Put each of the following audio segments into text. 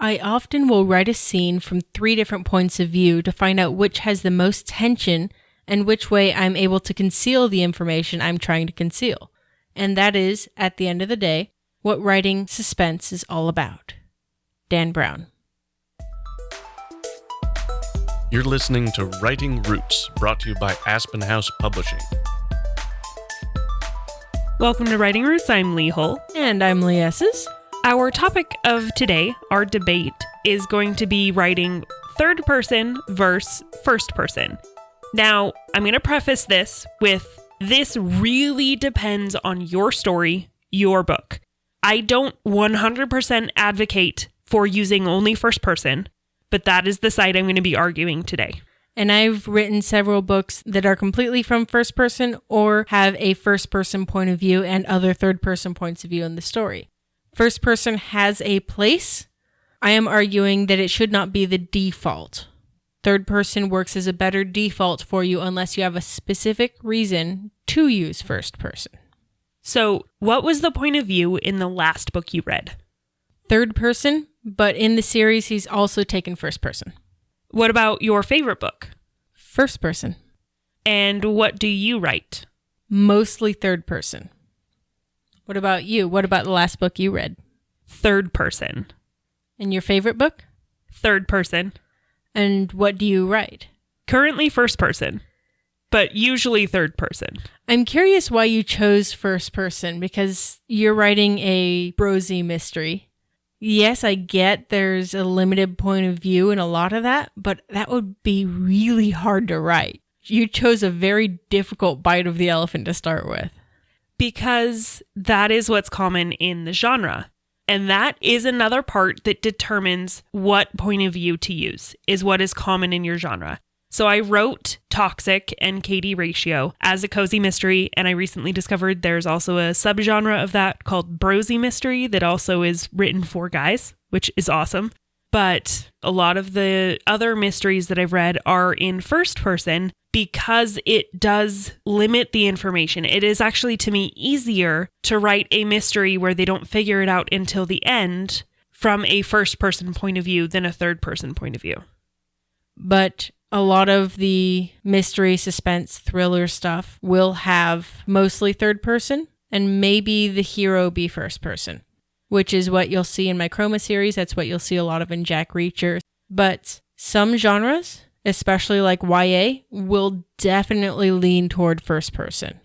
I often will write a scene from 3 different points of view to find out which has the most tension and which way I'm able to conceal the information I'm trying to conceal. And that is, at the end of the day, what writing suspense is all about. Dan Brown. You're listening to Writing Roots, brought to you by Aspen House Publishing. Welcome to Writing Roots. I'm Lee Hull. And I'm Lee Esses. Our topic of today, our debate, is going to be writing third person versus first person. Now, I'm going to preface this with this really depends on your story, your book. I don't 100% advocate for using only first person, but that is the side I'm going to be arguing today. And I've written several books that are completely from first person or have a first person point of view and other third person points of view in the story. First person has a place. I am arguing that it should not be the default. Third person works as a better default for you unless you have a specific reason to use first person. So, what was the point of view in the last book you read? Third person, but in the series, he's also taken first person. What about your favorite book? First person. And what do you write? Mostly third person. What about you? What about the last book you read? Third person. And your favorite book? Third person. And what do you write? Currently first person, but usually third person. I'm curious why you chose first person, because you're writing a prosy mystery. Yes, I get there's a limited point of view in a lot of that, but that would be really hard to write. You chose a very difficult bite of the elephant to start with. Because that is what's common in the genre. And that is another part that determines what point of view to use, is what is common in your genre. So I wrote Toxic and KD Ratio as a cozy mystery, and I recently discovered there's also a subgenre of that called prosy mystery that also is written for guys, which is awesome. But a lot of the other mysteries that I've read are in first person because it does limit the information. It is actually, to me, easier to write a mystery where they don't figure it out until the end from a first person point of view than a third person point of view. But a lot of the mystery, suspense, thriller stuff will have mostly third person and maybe the hero be first person, which is what you'll see in my Chroma series. That's what you'll see a lot of in Jack Reacher. But some genres, especially like YA, will definitely lean toward first person.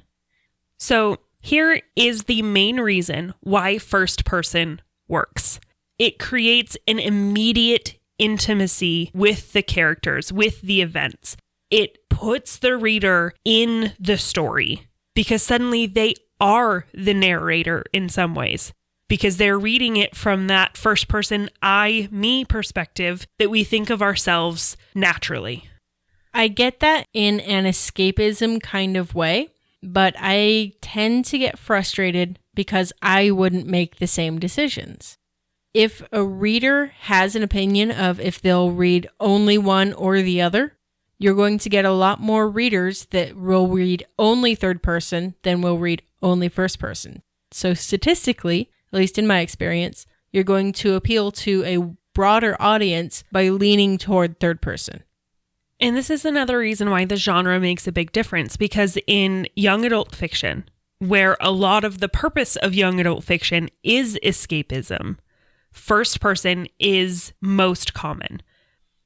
So here is the main reason why first person works. It creates an immediate intimacy with the characters, with the events. It puts the reader in the story because suddenly they are the narrator in some ways, because they're reading it from that first person I, me perspective that we think of ourselves naturally. I get that in an escapism kind of way, but I tend to get frustrated because I wouldn't make the same decisions. If a reader has an opinion of if they'll read only one or the other, you're going to get a lot more readers that will read only third person than will read only first person. So statistically, at least in my experience, you're going to appeal to a broader audience by leaning toward third person. And this is another reason why the genre makes a big difference, because in young adult fiction, where a lot of the purpose of young adult fiction is escapism, first person is most common.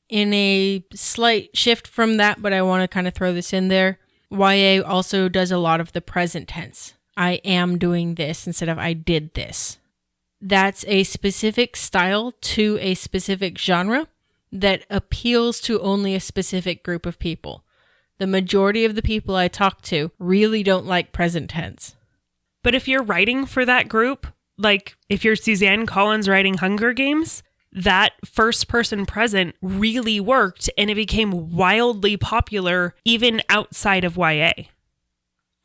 In a slight shift from that, but I want to kind of throw this in there, YA also does a lot of the present tense. I am doing this instead of I did this. That's a specific style to a specific genre that appeals to only a specific group of people. The majority of the people I talk to really don't like present tense. But if you're writing for that group, like if you're Suzanne Collins writing Hunger Games, that first person present really worked and it became wildly popular even outside of YA.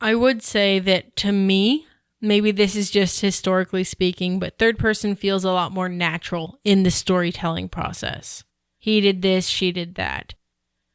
I would say that to me, maybe this is just historically speaking, but third person feels a lot more natural in the storytelling process. He did this, she did that.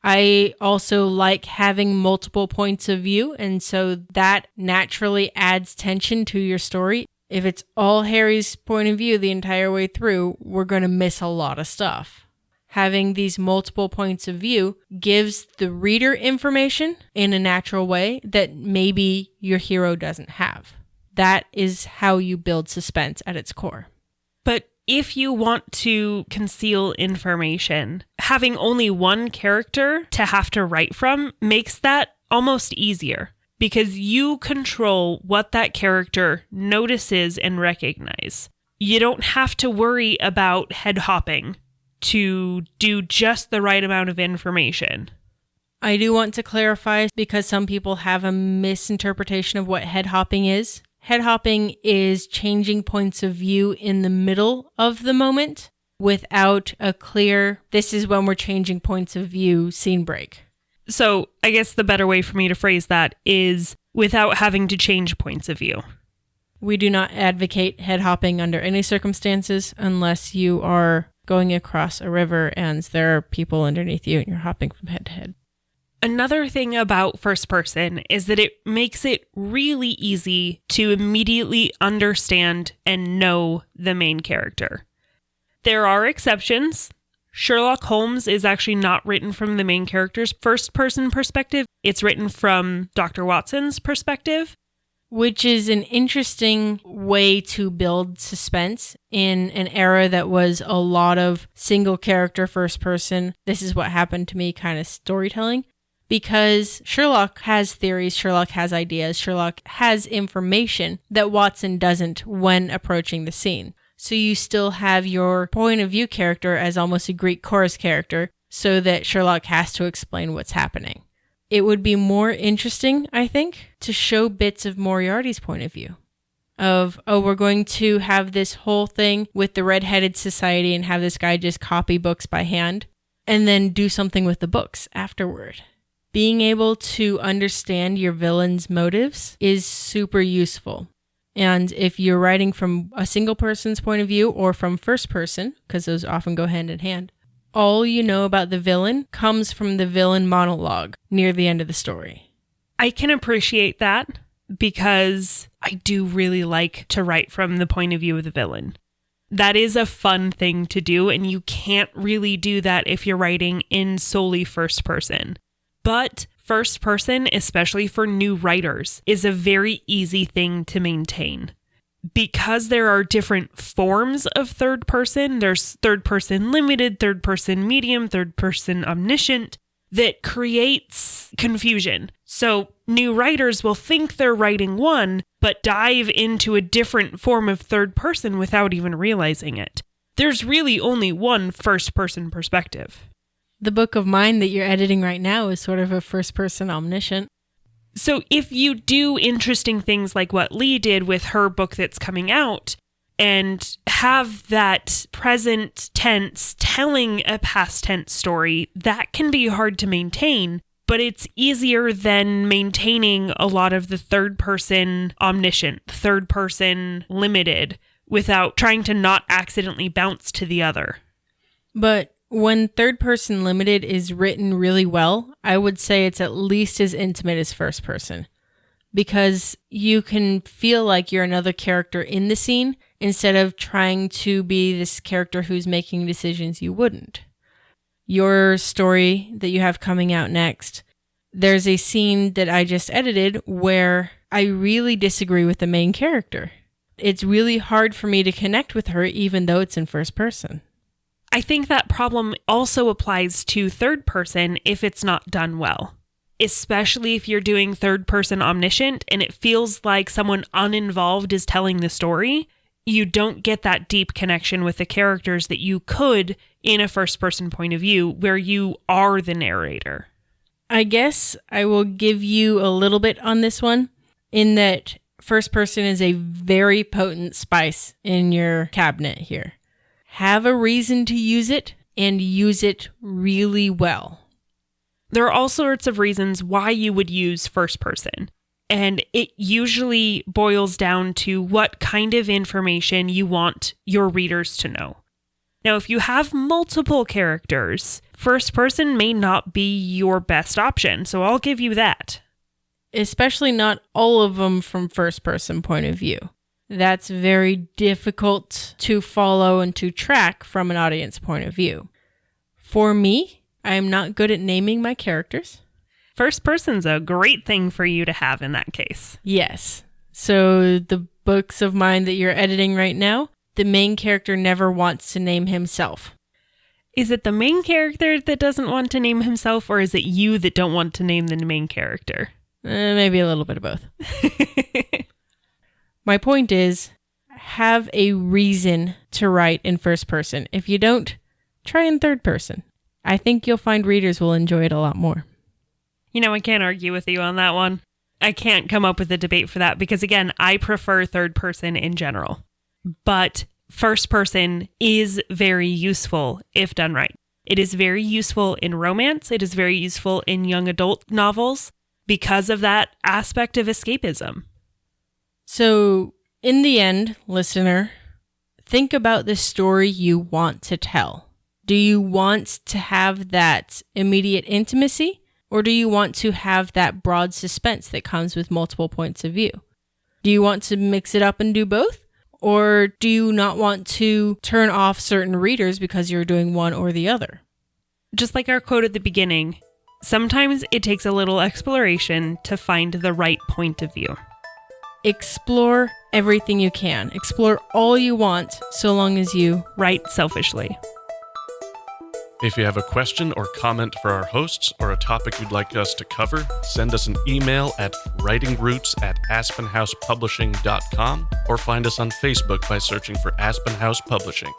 I also like having multiple points of view, and so that naturally adds tension to your story. If it's all Harry's point of view the entire way through, we're going to miss a lot of stuff. Having these multiple points of view gives the reader information in a natural way that maybe your hero doesn't have. That is how you build suspense at its core. But if you want to conceal information, having only one character to have to write from makes that almost easier, because you control what that character notices and recognizes. You don't have to worry about head hopping to do just the right amount of information. I do want to clarify, because some people have a misinterpretation of what head hopping is. Head hopping is changing points of view in the middle of the moment without a clear, this is when we're changing points of view scene break. So I guess the better way for me to phrase that is without having to change points of view. We do not advocate head hopping under any circumstances unless you are going across a river and there are people underneath you and you're hopping from head to head. Another thing about first person is that it makes it really easy to immediately understand and know the main character. There are exceptions. Sherlock Holmes is actually not written from the main character's first person perspective. It's written from Dr. Watson's perspective. Which is an interesting way to build suspense in an era that was a lot of single character first person, this is what happened to me kind of storytelling. Because Sherlock has theories, Sherlock has ideas, Sherlock has information that Watson doesn't when approaching the scene. So you still have your point of view character as almost a Greek chorus character, so that Sherlock has to explain what's happening. It would be more interesting, I think, to show bits of Moriarty's point of view. Of, we're going to have this whole thing with the Red-Headed Society and have this guy just copy books by hand, and then do something with the books afterward. Being able to understand your villain's motives is super useful. And if you're writing from a single person's point of view or from first person, because those often go hand in hand, all you know about the villain comes from the villain monologue near the end of the story. I can appreciate that because I do really like to write from the point of view of the villain. That is a fun thing to do, and you can't really do that if you're writing in solely first person. But first person, especially for new writers, is a very easy thing to maintain. Because there are different forms of third person, there's third person limited, third person medium, third person omniscient, that creates confusion. So new writers will think they're writing one, but dive into a different form of third person without even realizing it. There's really only one first person perspective. The book of mine that you're editing right now is sort of a first person omniscient. So if you do interesting things like what Lee did with her book that's coming out and have that present tense telling a past tense story, that can be hard to maintain, but it's easier than maintaining a lot of the third person omniscient, third person limited, without trying to not accidentally bounce to the other. But when third person limited is written really well, I would say it's at least as intimate as first person, because you can feel like you're another character in the scene instead of trying to be this character who's making decisions you wouldn't. Your story that you have coming out next, there's a scene that I just edited where I really disagree with the main character. It's really hard for me to connect with her even though it's in first person. I think that problem also applies to third person if it's not done well, especially if you're doing third person omniscient and it feels like someone uninvolved is telling the story. You don't get that deep connection with the characters that you could in a first person point of view where you are the narrator. I guess I will give you a little bit on this one, in that first person is a very potent spice in your cabinet here. Have a reason to use it and use it really well. There are all sorts of reasons why you would use first person, and it usually boils down to what kind of information you want your readers to know. Now, if you have multiple characters, first person may not be your best option, so I'll give you that. Especially not all of them from first person point of view. that's very difficult to follow and to track from an audience point of view. For me, I am not good at naming my characters. First person's a great thing for you to have in that case. Yes. So the books of mine that you're editing right now, the main character never wants to name himself. Is it the main character that doesn't want to name himself, or is it you that don't want to name the main character? Maybe a little bit of both. My point is, have a reason to write in first person. If you don't, try in third person. I think you'll find readers will enjoy it a lot more. You know, I can't argue with you on that one. I can't come up with a debate for that because, again, I prefer third person in general. But first person is very useful if done right. It is very useful in romance. It is very useful in young adult novels because of that aspect of escapism. So, in the end, listener, think about the story you want to tell. Do you want to have that immediate intimacy, or do you want to have that broad suspense that comes with multiple points of view? Do you want to mix it up and do both? Or do you not want to turn off certain readers because you're doing one or the other? Just like our quote at the beginning, sometimes it takes a little exploration to find the right point of view. Explore everything you can. Explore all you want, so long as you write selfishly. If you have a question or comment for our hosts or a topic you'd like us to cover, send us an email at writingroots@aspenhousepublishing.com or find us on Facebook by searching for Aspen House Publishing.